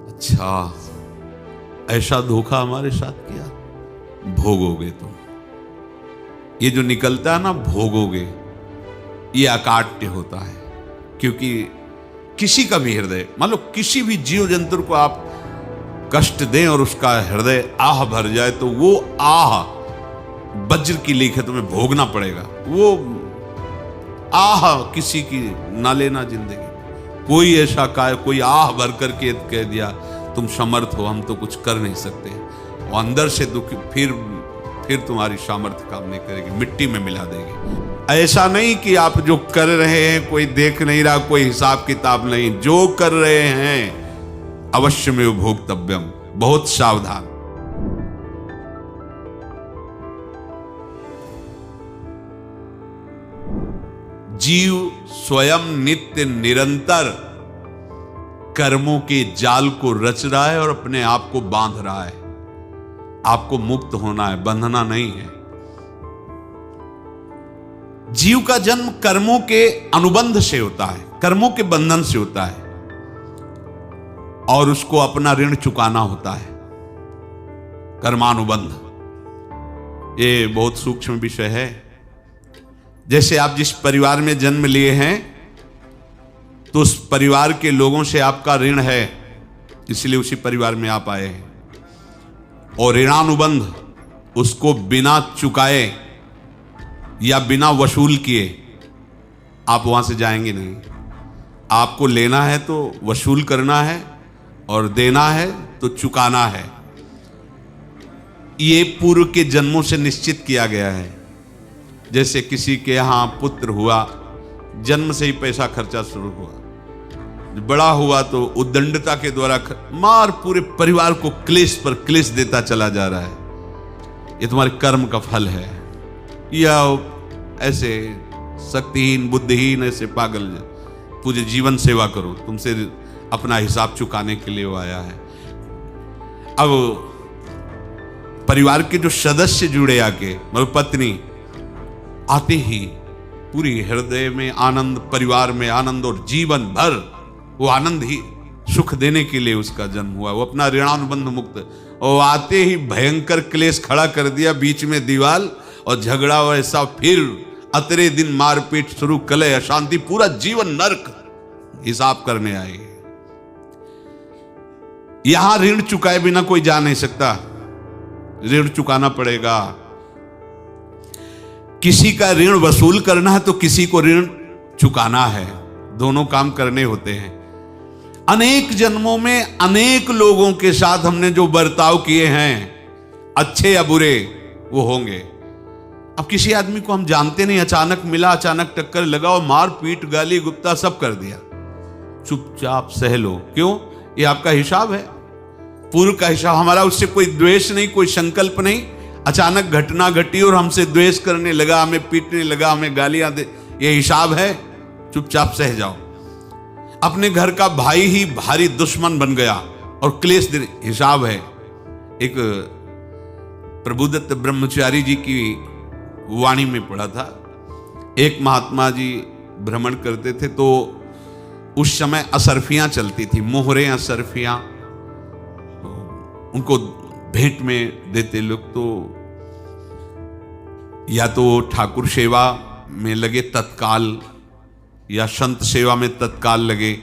अच्छा, ऐसा धोखा हमारे साथ किया, भोगोगे तुम। ये जो निकलता है ना भोगोगे, ये अकाट्य होता है। क्योंकि किसी का भी हृदय, मान लो किसी भी जीव जंतु को आप कष्ट दें और उसका हृदय आह भर जाए, तो वो आह वज्र की लीक है, तुम्हें भोगना पड़ेगा। वो आह किसी की ना लेना जिंदगी। कोई ऐसा कोई आह भर करके कह दिया तुम समर्थ हो, हम तो कुछ कर नहीं सकते, और अंदर से दुखी, फिर तुम्हारी सामर्थ्य काम नहीं करेगी, मिट्टी में मिला देगी। ऐसा नहीं कि आप जो कर रहे हैं कोई देख नहीं रहा, कोई हिसाब किताब नहीं, जो कर रहे हैं अवश्य में भोक्तव्यम, बहुत सावधान। जीव स्वयं नित्य निरंतर कर्मों के जाल को रच रहा है और अपने आप को बांध रहा है। आपको मुक्त होना है, बंधना नहीं है। जीव का जन्म कर्मों के अनुबंध से होता है, कर्मों के बंधन से होता है, और उसको अपना ऋण चुकाना होता है। कर्मानुबंध ये बहुत सूक्ष्म विषय है। जैसे आप जिस परिवार में जन्म लिए हैं, तो उस परिवार के लोगों से आपका ऋण है, इसलिए उसी परिवार में आप आए हैं। और ऋणानुबंध, उसको बिना चुकाए या बिना वसूल किए आप वहां से जाएंगे नहीं। आपको लेना है तो वसूल करना है, और देना है तो चुकाना है। ये पूर्व के जन्मों से निश्चित किया गया है। जैसे किसी के यहां पुत्र हुआ, जन्म से ही पैसा खर्चा शुरू हुआ, बड़ा हुआ तो उद्दंडता के द्वारा मार पूरे परिवार को क्लेश पर क्लेश देता चला जा रहा है। ये तुम्हारे कर्म का फल है। या ऐसे शक्तिहीन बुद्धिहीन ऐसे पागल पूरे जीवन सेवा करो, तुमसे अपना हिसाब चुकाने के लिए वो आया है। अब परिवार के जो सदस्य जुड़े आके, मतलब पत्नी आते ही पूरी हृदय में आनंद, परिवार में आनंद, और जीवन भर वो आनंद ही सुख देने के लिए उसका जन्म हुआ। वो अपना ऋणानुबंध मुक्त, और आते ही भयंकर क्लेश खड़ा कर दिया, बीच में दीवाल और झगड़ा वैसा, फिर अतरे दिन मारपीट शुरू, कलह अशांति, पूरा जीवन नरक हिसाब करने आए। यहां ऋण चुकाए बिना कोई जा नहीं सकता, ऋण चुकाना पड़ेगा। किसी का ऋण वसूल करना है तो किसी को ऋण चुकाना है, दोनों काम करने होते हैं। अनेक जन्मों में अनेक लोगों के साथ हमने जो बर्ताव किए हैं, अच्छे या बुरे, वो होंगे। अब किसी आदमी को हम जानते नहीं, अचानक मिला, अचानक टक्कर लगा और मार पीट गाली गुप्ता सब कर दिया, चुपचाप सह लो। क्यों? ये आपका हिसाब है, पूर्व का हिसाब। हमारा उससे कोई द्वेष नहीं, कोई संकल्प नहीं। अचानक घटना घटी और हमसे द्वेष करने लगा, हमें पीटने लगा, हमें गालियां दे, ये हिसाब है, चुपचाप सह जाओ। अपने घर का भाई ही भारी दुश्मन बन गया और क्लेश दे, हिसाब है। एक प्रभुदत्त ब्रह्मचारी जी की वाणी में पढ़ा था, एक महात्मा जी भ्रमण करते थे, तो उस समय असरफियां चलती थी, मोहरे असरफियां, उनको भेंट में देते लोग। तो या तो ठाकुर सेवा में लगे तत्काल, या संत सेवा में तत्काल लगे,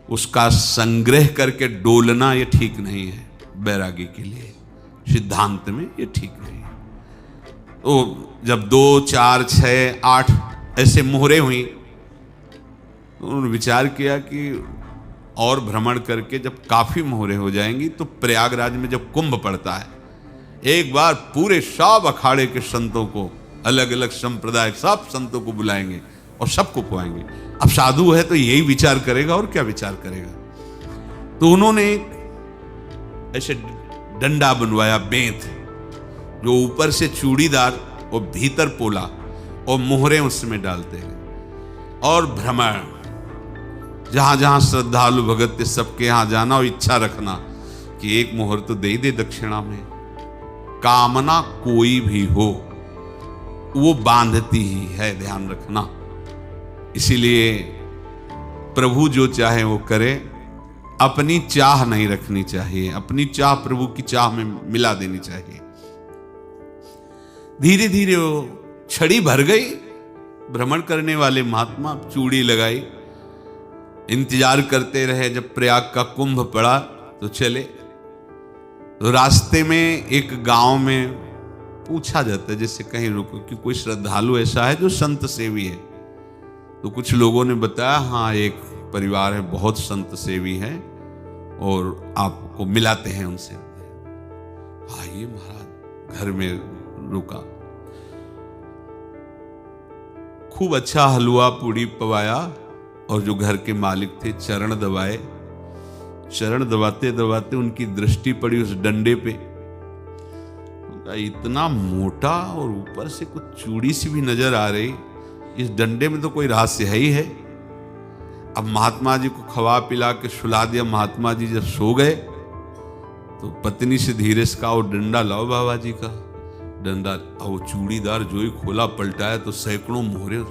उसका संग्रह करके डोलना ये ठीक नहीं है। बैरागी के लिए सिद्धांत में ये ठीक नहीं है। तो जब 2, 4, 6, 8 ऐसे मोहरे हुई, तो उन्होंने विचार किया कि और भ्रमण करके जब काफी मोहरे हो जाएंगी तो प्रयागराज में जब कुंभ पड़ता है, एक बार पूरे सब अखाड़े के संतों को, अलग अलग संप्रदाय सब संतों को बुलाएंगे और सबको खुआएंगे। अब साधु है तो यही विचार करेगा, और क्या विचार करेगा। तो उन्होंने ऐसे डंडा बनवाया, बेंत, जो ऊपर से चूड़ीदार और भीतर पोला, और मोहरे उसमें डालते हैं, और भ्रमण, जहां जहां श्रद्धालु भगत थे सबके यहां जाना, और इच्छा रखना कि एक मोहर तो दे ही दे दक्षिणा में। कामना कोई भी हो वो बांधती ही है, ध्यान रखना। इसीलिए प्रभु जो चाहे वो करे, अपनी चाह नहीं रखनी चाहिए, अपनी चाह प्रभु की चाह में मिला देनी चाहिए। धीरे धीरे वो छड़ी भर गई। भ्रमण करने वाले महात्मा चूड़ी लगाई, इंतजार करते रहे। जब प्रयाग का कुंभ पड़ा तो चले। तो रास्ते में एक गांव में पूछा जाता है, जैसे कहीं रुको कि कोई श्रद्धालु ऐसा है जो संत सेवी है। तो कुछ लोगों ने बताया, हाँ एक परिवार है, बहुत संत सेवी है और आपको मिलाते हैं उनसे। आइए महाराज, घर में रुका। खूब अच्छा हलवा पूड़ी पवाया और जो घर के मालिक थे चरण दबाए। चरण दबाते दबाते उनकी दृष्टि पड़ी उस डंडे पे। इतना मोटा और ऊपर से कुछ चूड़ी सी भी नजर आ रही, इस डंडे में तो कोई रहस्य है ही है। अब महात्मा जी को खवा पिला के सुला दिया। महात्मा जी जब सो गए तो पत्नी से धीरे से कहा, वो डंडा लाओ बाबा जी का डंडा। वो चूड़ीदार जो ही खोला पलटाया तो सैकड़ों मोहरे।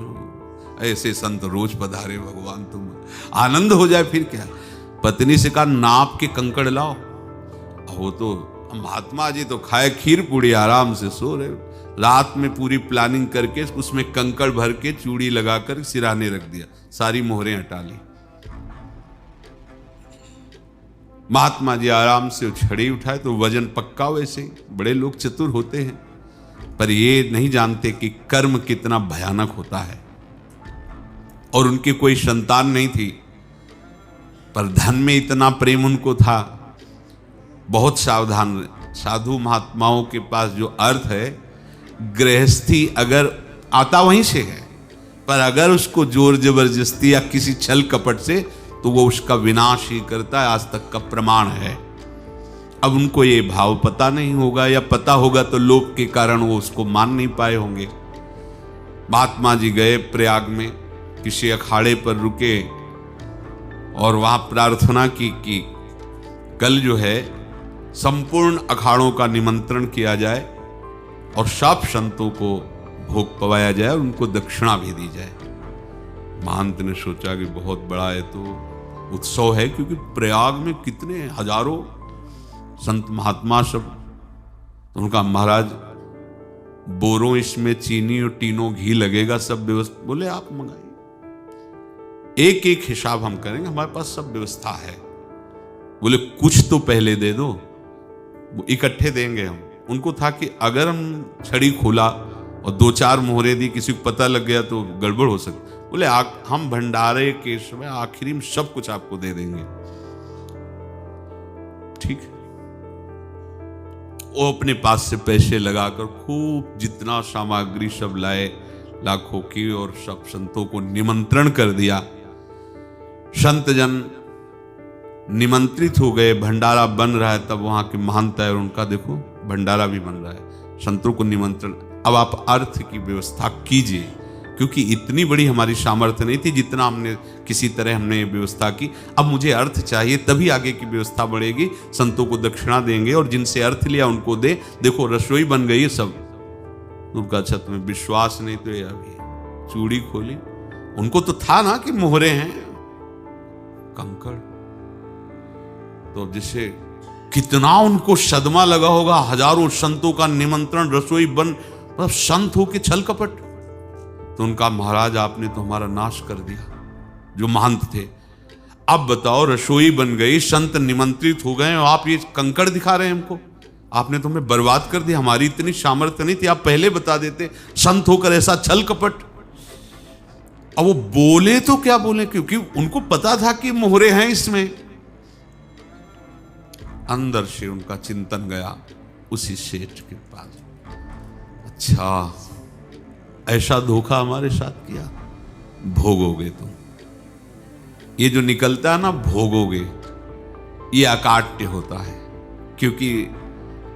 ऐसे संत रोज पधारे भगवान, तुम आनंद हो जाए फिर क्या। पत्नी से कहा, नाप के कंकड़ लाओ। वो तो महात्मा जी तो खाए खीर पूड़ी, आराम से सो रहे। रात में पूरी प्लानिंग करके उसमें कंकड़ भर के चूड़ी लगाकर सिराने रख दिया, सारी मोहरें हटा ली। महात्मा जी आराम से छड़ी उठाए तो वजन पक्का। वैसे बड़े लोग चतुर होते हैं, पर ये नहीं जानते कि कर्म कितना भयानक होता है। और उनकी कोई संतान नहीं थी, पर धन में इतना प्रेम उनको था। बहुत सावधान रहे। साधु महात्माओं के पास जो अर्थ है, गृहस्थी अगर आता वहीं से है, पर अगर उसको जोर जबरदस्ती या किसी छल कपट से, तो वो उसका विनाश ही करता है। आज तक का प्रमाण है। अब उनको ये भाव पता नहीं होगा, या पता होगा तो लोभ के कारण वो उसको मान नहीं पाए होंगे। महात्मा जी गए प्रयाग में, किसी अखाड़े पर रुके और वहां प्रार्थना की कि कल जो है संपूर्ण अखाड़ों का निमंत्रण किया जाए और सब संतों को भोग पवाया जाए और उनको दक्षिणा भी दी जाए। महंत ने सोचा कि बहुत बड़ा है तो उत्सव है, क्योंकि प्रयाग में कितने हजारों संत महात्मा सब। तो उनका महाराज बोरों इसमें चीनी और तीनों घी लगेगा, सब व्यवस्था। बोले आप मंगाइए, एक एक हिसाब हम करेंगे, हमारे पास सब व्यवस्था है। बोले कुछ तो पहले दे दो, वो इकट्ठे देंगे हम। उनको था कि अगर हम छड़ी खोला और दो चार मोहरे दी, किसी को पता लग गया तो गड़बड़ हो सकती। बोले हम भंडारे के समय आखिरी में सब कुछ आपको दे देंगे। ठीक है। वो अपने पास से पैसे लगाकर खूब जितना सामग्री सब लाए, लाखों की, और सब संतों को निमंत्रण कर दिया। संत जन निमंत्रित हो गए। भंडारा बन रहा है, तब वहां के महंत है और उनका देखो भंडारा भी बन रहा है, संतों को निमंत्रण। अब आप अर्थ की व्यवस्था कीजिए, क्योंकि इतनी बड़ी हमारी सामर्थ्य नहीं थी जितना हमने किसी तरह हमने व्यवस्था की। अब मुझे अर्थ चाहिए, तभी आगे की व्यवस्था बढ़ेगी। संतों को दक्षिणा देंगे और जिनसे अर्थ लिया उनको दे। देखो रसोई बन गई है सब। उनका अच्छा तुम्हें विश्वास नहीं तो ये अभी चूड़ी खोली। उनको तो था ना कि मोहरे हैं, कंकड़। तो जैसे कितना उनको सदमा लगा होगा। हजारों संतों का निमंत्रण, रसोई बन, मतलब संत हो के छल कपट। तो उनका महाराज आपने तो हमारा नाश कर दिया, जो महंत थे। अब बताओ रसोई बन गई, संत निमंत्रित हो गए और आप ये कंकड़ दिखा रहे हैं हमको। आपने तो हमें बर्बाद कर दिया। हमारी इतनी सामर्थ्य नहीं थी, आप पहले बता देते। संत होकर ऐसा छल कपट। अब वो बोले तो क्या बोले, क्योंकि उनको पता था कि मोहरे हैं इसमें। अंदर से उनका चिंतन गया उसी सेठ के पास, अच्छा ऐसा धोखा हमारे साथ किया, भोगोगे तुम। ये जो निकलता है ना भोगोगे, ये अकाट्य होता है। क्योंकि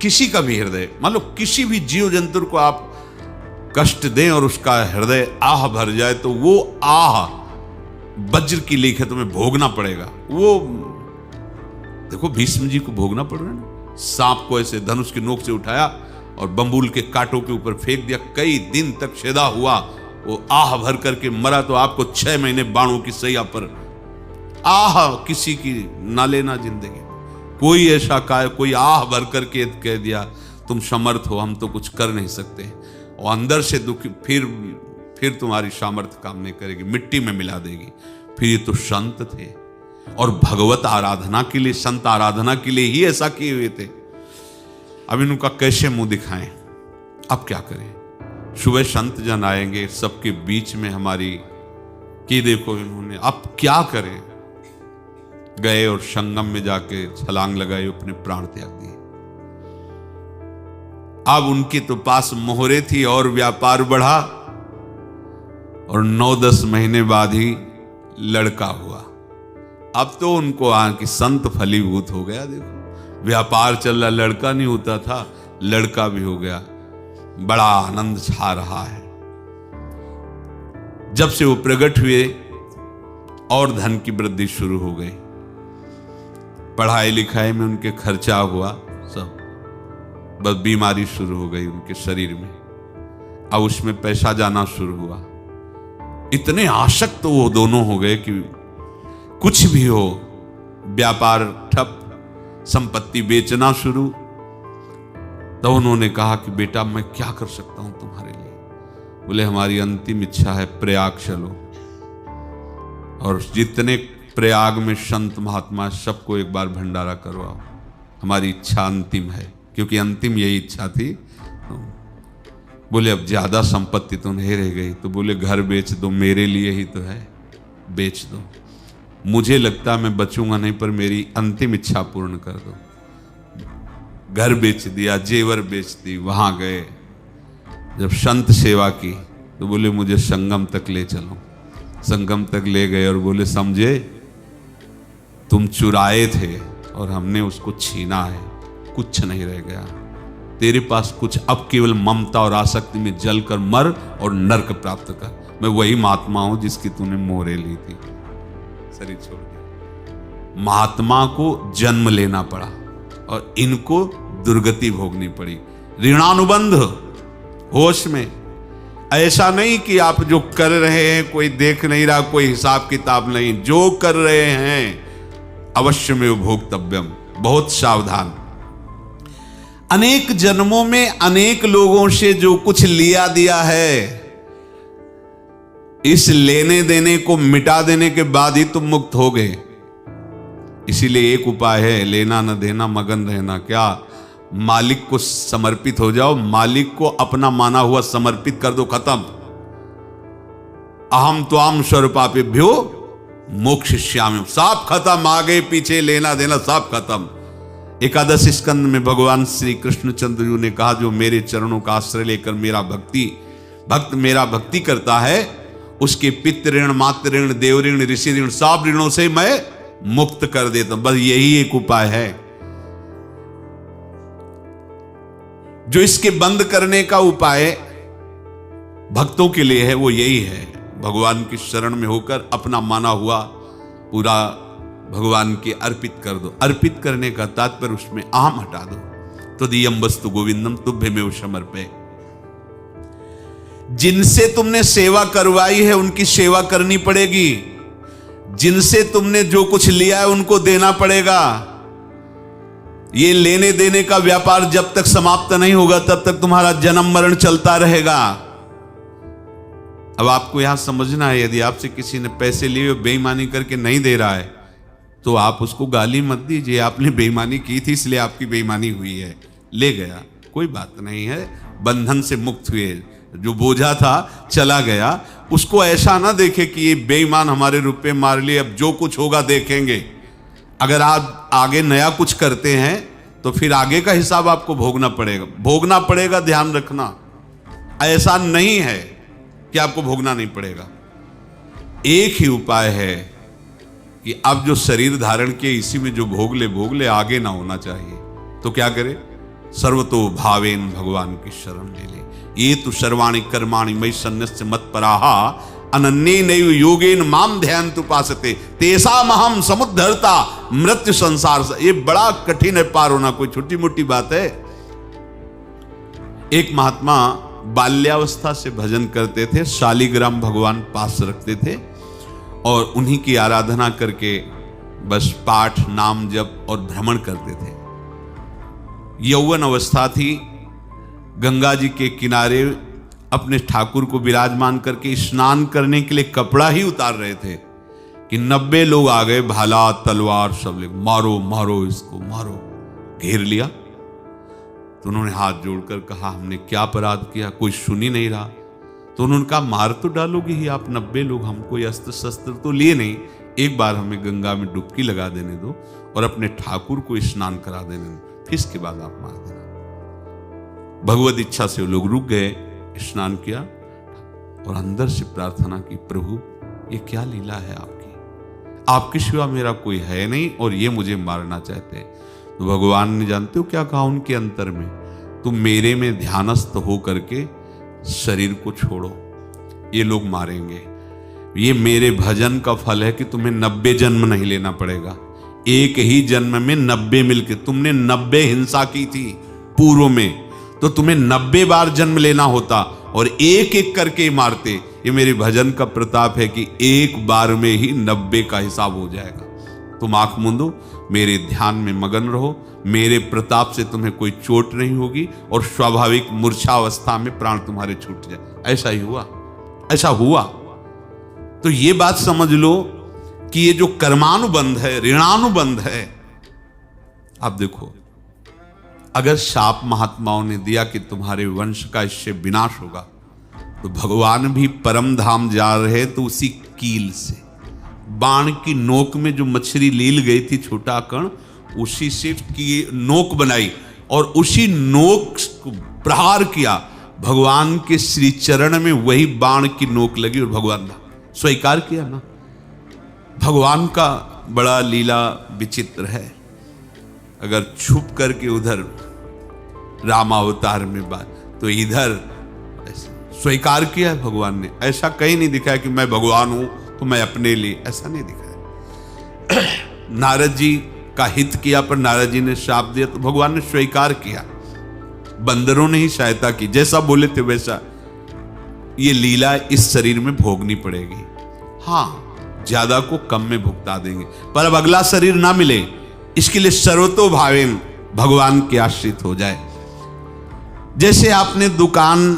किसी का भी हृदय, मान लो किसी भी जीव जंतु को आप कष्ट दें और उसका हृदय आह भर जाए, तो वो आह वज्र की लेख तुम्हें भोगना पड़ेगा। वो देखो भीष्म जी को भोगना पड़ रहा है ना। सांप को ऐसे धनुष की नोक से उठाया और बंबूल के कांटों के ऊपर फेंक दिया, कई दिन तक छेदा हुआ, वो आह भर करके मरा। तो आपको 6 महीने बाणों की सैया पर आह किसी की ना लेना जिंदगी। कोई ऐसा कोई आह भर करके कह दिया तुम समर्थ हो, हम तो कुछ कर नहीं सकते, और अंदर से दुखी, फिर तुम्हारी सामर्थ्य काम नहीं करेगी, मिट्टी में मिला देगी। फिर ये तो संत थे और भगवत आराधना के लिए, संत आराधना के लिए ही ऐसा किए हुए थे। अब इनका कैसे मुंह दिखाएं, अब क्या करें। सुबह संत जन आएंगे, सबके बीच में हमारी कि देखो इन्होंने, अब क्या करें। गए और संगम में जाके छलांग लगाई, अपने प्राण त्याग दिए। अब उनके तो पास मोहरे थी और व्यापार बढ़ा, और 9-10 महीने बाद ही लड़का हुआ। अब तो उनको कि संत फलीभूत हो गया। देखो व्यापार चल रहा, लड़का नहीं होता था, लड़का भी हो गया, बड़ा आनंद छा रहा है। जब से वो प्रकट हुए और धन की वृद्धि शुरू हो गई, पढ़ाई लिखाई में उनके खर्चा हुआ सब, बस बीमारी शुरू हो गई उनके शरीर में। अब उसमें पैसा जाना शुरू हुआ। इतने आसक्त तो वो दोनों हो गए कि कुछ भी हो, व्यापार ठप, संपत्ति बेचना शुरू। तो उन्होंने कहा कि बेटा मैं क्या कर सकता हूं तुम्हारे लिए। बोले हमारी अंतिम इच्छा है प्रयाग चलो, और जितने प्रयाग में संत महात्मा सबको एक बार भंडारा करवाओ, हमारी इच्छा अंतिम है। क्योंकि अंतिम यही इच्छा थी। बोले अब ज्यादा संपत्ति तो नहीं रह गई, तो बोले घर बेच दो, मेरे लिए ही तो है, बेच दो। मुझे लगता मैं बचूंगा नहीं, पर मेरी अंतिम इच्छा पूर्ण कर दो। घर बेच दिया, जेवर बेच दी। वहां गए, जब संत सेवा की तो बोले मुझे संगम तक ले चलो। संगम तक ले गए और बोले समझे तुम चुराए थे और हमने उसको छीना है, कुछ नहीं रह गया तेरे पास कुछ, अब केवल ममता और आसक्ति में जलकर मर और नरक प्राप्त कर। मैं वही महात्मा हूं जिसकी तूने मोहरे ली थी, शरीर छोड़ दिया। महात्मा को जन्म लेना पड़ा और इनको दुर्गति भोगनी पड़ी। ऋणानुबंध होश में, ऐसा नहीं कि आप जो कर रहे हैं कोई देख नहीं रहा, कोई हिसाब किताब नहीं, जो कर रहे हैं अवश्य में भोक्तव्यम। बहुत सावधान। अनेक जन्मों में अनेक लोगों से जो कुछ लिया दिया है, इस लेने देने को मिटा देने के बाद ही तुम मुक्त हो गए। इसीलिए एक उपाय है, लेना न देना मगन रहना। क्या मालिक को समर्पित हो जाओ, मालिक को अपना माना हुआ समर्पित कर दो, खत्म। अहम त्वाम स्वरूपापेभ्यो मोक्षयिष्यामि, सब खत्म। आगे पीछे लेना देना सब खत्म। एकादश स्कंद में भगवान श्री कृष्णचंद्र जी ने कहा जो मेरे चरणों का आश्रय लेकर भक्त मेरा भक्ति करता है, उसके पितृ ऋण, मातृ ऋण, देव ऋण, ऋषि ऋण, सब ऋणों से मैं मुक्त कर देता हूं। बस यही एक उपाय है जो इसके बंद करने का उपाय भक्तों के लिए है, वो यही है। भगवान की शरण में होकर अपना माना हुआ पूरा भगवान के अर्पित कर दो। अर्पित करने का तात्पर्य उसमें अहम हटा दो। तो दियम वस्तु गोविंदम तुभ्यमेव समर्पये। जिनसे तुमने सेवा करवाई है उनकी सेवा करनी पड़ेगी, जिनसे तुमने जो कुछ लिया है उनको देना पड़ेगा। ये लेने देने का व्यापार जब तक समाप्त नहीं होगा तब तक तुम्हारा जन्म मरण चलता रहेगा। अब आपको यहां समझना है, यदि आपसे किसी ने पैसे लिए बेईमानी करके नहीं दे रहा है तो आप उसको गाली मत दीजिए, आपने बेईमानी की थी इसलिए आपकी बेईमानी हुई है, ले गया, कोई बात नहीं है, बंधन से मुक्त हुए, जो बोझा था चला गया। उसको ऐसा ना देखे कि ये बेईमान हमारे रुपए मार लिए, अब जो कुछ होगा देखेंगे। अगर आप आगे नया कुछ करते हैं तो फिर आगे का हिसाब आपको भोगना पड़ेगा, ध्यान रखना। ऐसा नहीं है कि आपको भोगना नहीं पड़ेगा। एक ही उपाय है कि अब जो शरीर धारण किए इसी में जो भोग ले, आगे ना होना चाहिए। तो क्या करे? सर्वतो भावेन भगवान की शरण ले ले। ये तो सर्वाणि कर्माणि मयि सन्न्यस्य मत्पराहा अनन्येनैव योगेन माम ध्यायन्तु उपासते तेषामहं समुद्धर्ता मृत्यु संसार से। ये बड़ा कठिन है पार होना, कोई छोटी मोटी बात है। एक महात्मा बाल्यावस्था से भजन करते थे, शालिग्राम भगवान पास रखते थे और उन्हीं की आराधना करके बस पाठ नाम जप और भ्रमण करते थे। यौवन अवस्था थी, गंगा जी के किनारे अपने ठाकुर को विराजमान करके स्नान करने के लिए कपड़ा ही उतार रहे थे कि 90 लोग आ गए, भाला तलवार सब ले, मारो मारो इसको मारो, घेर लिया। तो उन्होंने हाथ जोड़कर कहा हमने क्या अपराध किया, कोई सुन ही नहीं रहा। तो उन्होंने कहा मार तो डालोगे ही आप 90 लोग, हम कोई अस्त्र शस्त्र तो लिए नहीं, एक बार हमें गंगा में डुबकी लगा देने दो और अपने ठाकुर को स्नान करा देने दो, फिर इसके बाद आप मार देना। भगवत इच्छा से वो लोग रुक गए, स्नान किया और अंदर से प्रार्थना की, प्रभु ये क्या लीला है आपकी, आपके सिवा मेरा कोई है नहीं और ये मुझे मारना चाहते हैं। तो भगवान ने जानते हो क्या कहा उनके अंतर में, तुम मेरे में ध्यानस्थ हो करके शरीर को छोड़ो, ये लोग मारेंगे। ये मेरे भजन का फल है कि तुम्हें 90 जन्म नहीं लेना पड़ेगा, एक ही जन्म में 90 मिलके, तुमने 90 हिंसा की थी पूर्व में, तो तुम्हें 90 बार जन्म लेना होता और एक एक करके मारते। ये मेरे भजन का प्रताप है कि एक बार में ही 90 का हिसाब हो जाएगा। तुम आंख मूंदो, मेरे ध्यान में मगन रहो, मेरे प्रताप से तुम्हें कोई चोट नहीं होगी और स्वाभाविक मूर्छावस्था में प्राण तुम्हारे छूट जाए। ऐसा ही हुआ, ऐसा हुआ। तो ये बात समझ लो कि ये जो कर्मानुबंध है, ऋणानुबंध है। आप देखो, अगर शाप महात्माओं ने दिया कि तुम्हारे वंश का इससे विनाश होगा, तो भगवान भी परम धाम जा रहे तो उसी कील से, बाण की नोक में जो मछली लील गई थी छोटा कण, उसी से की नोक बनाई और उसी नोक को प्रहार किया, भगवान के श्री चरण में वही बाण की नोक लगी और भगवान स्वीकार किया ना। भगवान का बड़ा लीला विचित्र है। अगर छुप करके उधर रामावतार में बात, तो इधर स्वीकार किया है भगवान ने। ऐसा कहीं नहीं दिखाया कि मैं भगवान हूं तो मैं अपने लिए, ऐसा नहीं दिखाया। नारद जी का हित किया पर नारद जी ने शाप दिया तो भगवान ने स्वीकार किया। बंदरों ने ही सहायता की, जैसा बोले थे वैसा। ये लीला इस शरीर में भोगनी पड़ेगी। हाँ, ज्यादा को कम में भुगता देंगे, पर अब अगला शरीर ना मिले इसके लिए सर्वतो भावेन भगवान के आश्रित हो जाए। जैसे आपने दुकान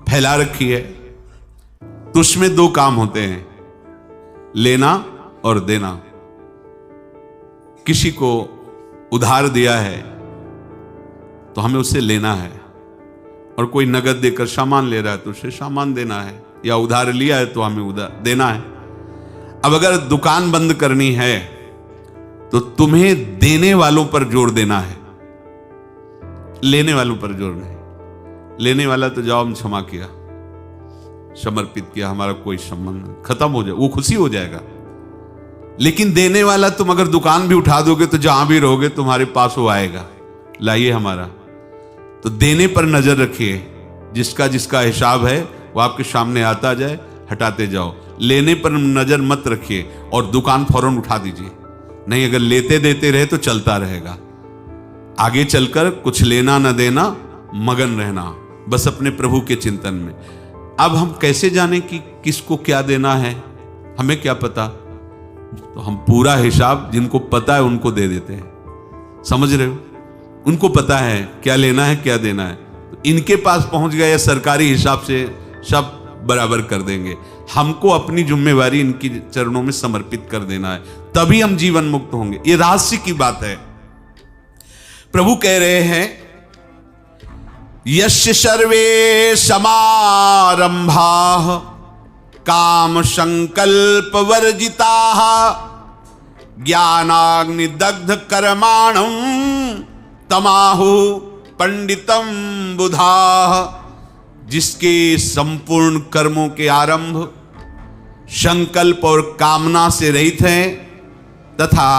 फैला रखी है तो उसमें दो काम होते हैं, लेना और देना। किसी को उधार दिया है तो हमें उसे लेना है, और कोई नगद देकर सामान ले रहा है तो उसे सामान देना है, या उधार लिया है तो हमें उधार देना है। अब अगर दुकान बंद करनी है तो तुम्हें देने वालों पर जोर देना है, लेने वालों पर जोर नहीं। लेने वाला तो जाओ हम क्षमा किया, समर्पित किया, हमारा कोई संबंध नहीं, खत्म हो जाए, वो खुशी हो जाएगा। लेकिन देने वाला तुम अगर दुकान भी उठा दोगे तो जहां भी रहोगे तुम्हारे पास वो आएगा, लाइए हमारा। तो देने पर नजर रखिए, जिसका जिसका हिसाब है वो आपके सामने आता जाए, हटाते जाओ। लेने पर नजर मत रखिए और दुकान फौरन उठा दीजिए, नहीं अगर लेते देते रहे तो चलता रहेगा। आगे चलकर कुछ लेना न देना, मगन रहना बस अपने प्रभु के चिंतन में। अब हम कैसे जाने कि किसको क्या देना है, हमें क्या पता। तो हम पूरा हिसाब जिनको पता है उनको दे देते हैं, समझ रहे हो, उनको पता है क्या लेना है क्या देना है, तो इनके पास पहुंच गए, सरकारी हिसाब से सब बराबर कर देंगे। हमको अपनी जिम्मेवारी इनकी चरणों में समर्पित कर देना है, तभी हम जीवन मुक्त होंगे। ये रहस्य की बात है। प्रभु कह रहे हैं, यस्य सर्वे समारंभाः काम संकल्प वर्जिताः ज्ञानाग्नि दग्ध कर्माणं तमाहु पंडितम बुधाः। जिसके संपूर्ण कर्मों के आरंभ संकल्प और कामना से रहित हैं, तथा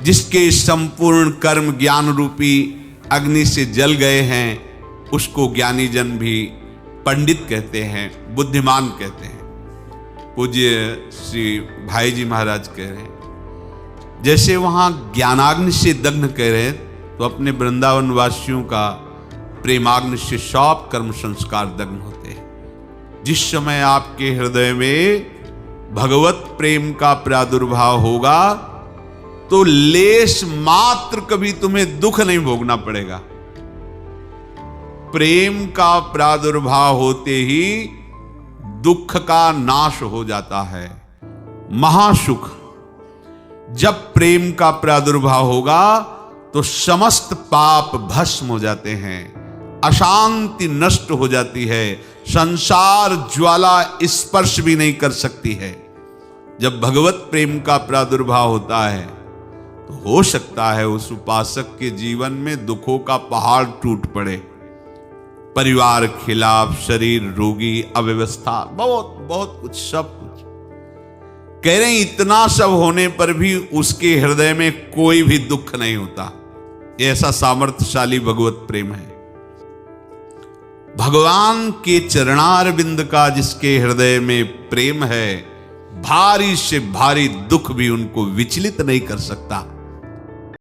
जिसके संपूर्ण कर्म ज्ञान रूपी अग्नि से जल गए हैं, उसको ज्ञानी जन भी पंडित कहते हैं, बुद्धिमान कहते हैं। पूज्य श्री भाई जी महाराज कह रहे हैं, जैसे वहां ज्ञानाग्नि से दग्ध कह रहे हैं, तो अपने वृंदावन वासियों का प्रेमाग्नि से सब कर्म संस्कार दग्न होते हैं। जिस समय आपके हृदय में भगवत प्रेम का प्रादुर्भाव होगा तो लेश मात्र कभी तुम्हें दुख नहीं भोगना पड़ेगा। प्रेम का प्रादुर्भाव होते ही दुख का नाश हो जाता है, महासुख। जब प्रेम का प्रादुर्भाव होगा तो समस्त पाप भस्म हो जाते हैं, अशांति नष्ट हो जाती है, संसार ज्वाला स्पर्श भी नहीं कर सकती है। जब भगवत प्रेम का प्रादुर्भाव होता है तो हो सकता है उस उपासक के जीवन में दुखों का पहाड़ टूट पड़े, परिवार खिलाफ, शरीर रोगी, अव्यवस्था, बहुत बहुत कुछ, सब कुछ। कह रहे हैं इतना सब होने पर भी उसके हृदय में कोई भी दुख नहीं होता। ऐसा सामर्थ्यशाली भगवत प्रेम है। भगवान के चरणारविंद का जिसके हृदय में प्रेम है, भारी से भारी दुख भी उनको विचलित नहीं कर सकता।